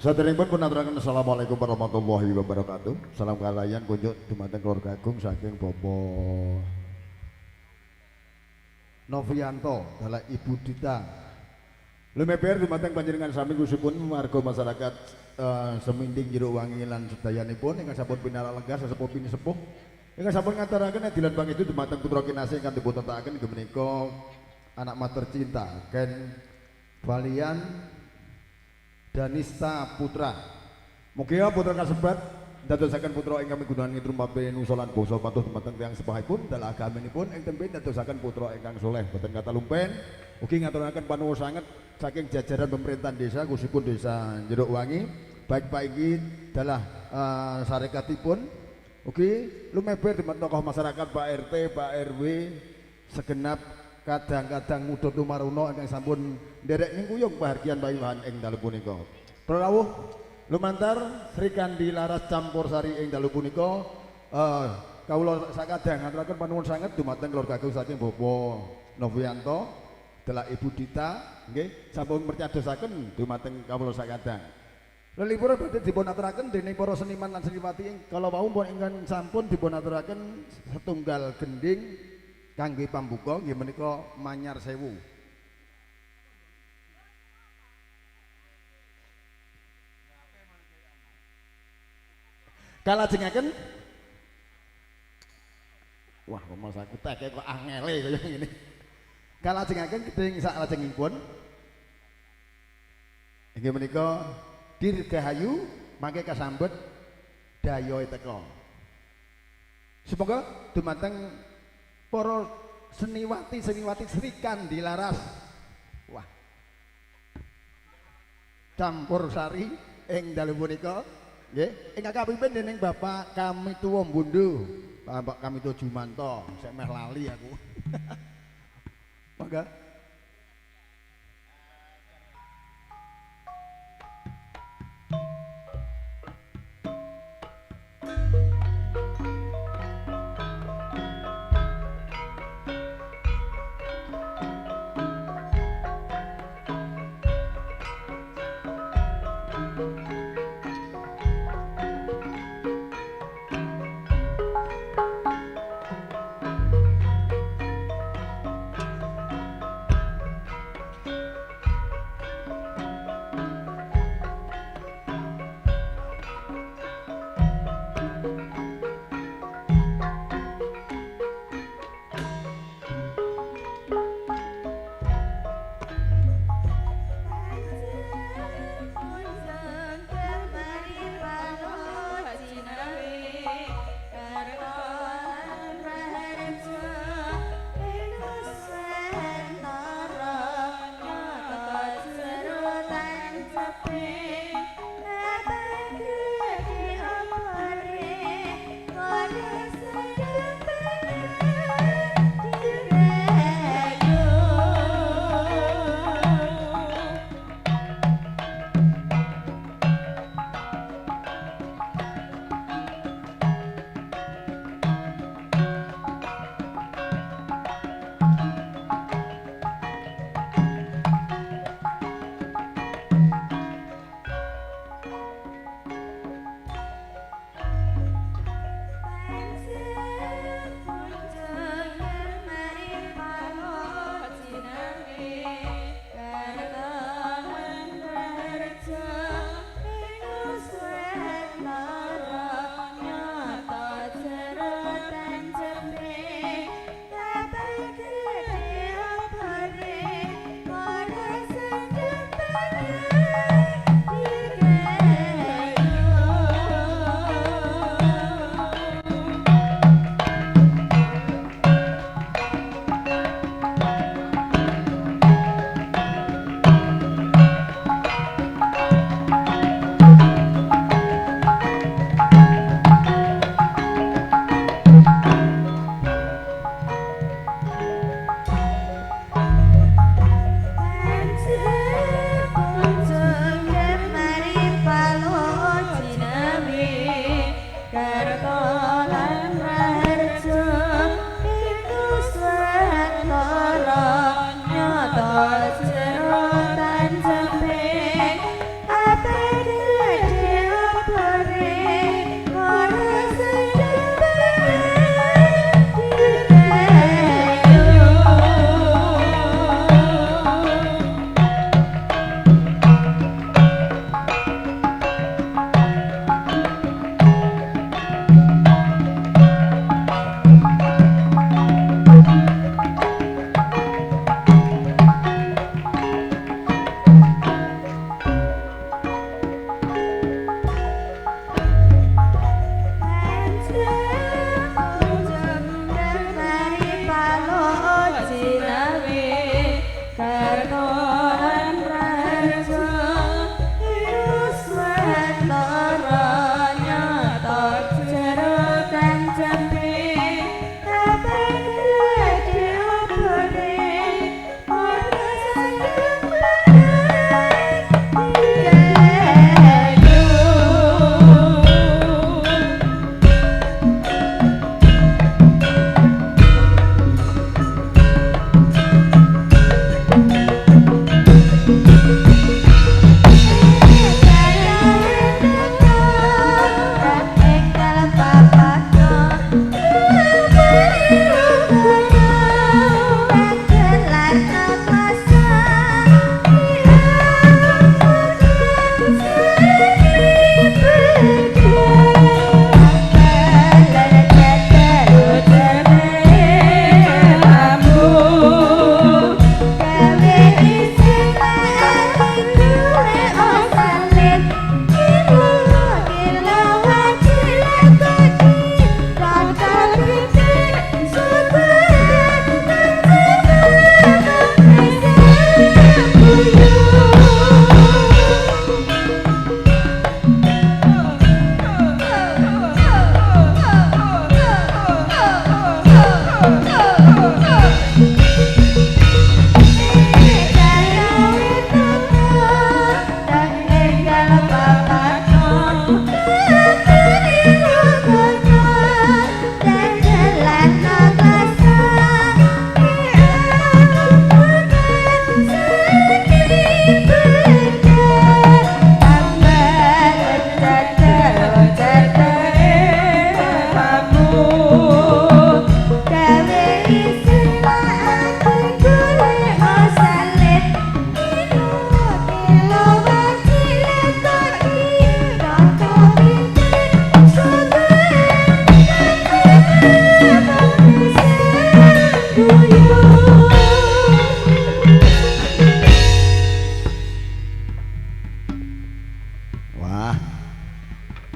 Saderengipun pun aturaken assalamualaikum warahmatullahi wabarakatuh. Salam kalayan kunjuk dumateng keluarga agung saking Bapak Novianto dalah Ibu Dita. Lumeber dumateng panjenengan sami kusipun marga masyarakat Seminding Jero Wangi lan sedayanipun ingkang sampun pinaralenggas sesepuh pinisepuh ingkang sampun ngaturaken adilan bang itu dumateng putra kinasih ingkang dipuntentaken inggih menika anak mater cinta Ken Valian Danista Putra. Mugia putra kasebat dadosaken putra ingkang migunani trumape nusa lan bangsa patuh dumateng tiyang sepahipun dalah agaminipun ing tembe dadosaken putra ingkang saleh boten kata lumpen. Ugi ngaturaken panuwun sanget saking jajaran pemerintahan desa khususipun desa Jeruk Wangi baik Pak iki dalah sarekatipun ugi lumeber dumateng tokoh masyarakat Pak RT, Pak RW segenap kadang-kadang muda tumaruna ingkang sampun nderek nyengkuyung pahargyan payuhan ing dalu punika. Prawuh lumantar Sri Kandi Laras Campur Sari ing dalu punika kawula sakadang ngaturaken panuwun sanget dumateng keluarga agung saking Bapak Novianto dalah Ibu Dita nggih sampun mercadosaken dumateng kawula sakadang. Lelipur badhe dipun aturaken dening para seniman lan seniwati ing kala wau pun ingkang sampun dipun aturaken setunggal gending kangge pambuka nggih menika Manyar Sewu. Kalajengaken wah mas aku teke kok angele kaya ngene. Kalajengaken keding saklajengipun inggih menika Dirgahayu mangke kasambet dayoe teka. Semoga dumateng para seniwati Sri Kandi Laras wah Campur Sari ing dalu punika nggih ingkang kapimpin dening Bapak Kamituwa Mbundu Bapak Kamituwa Jumanto sik meh lali aku monggo.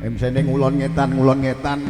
MC-ne ngulon ngetan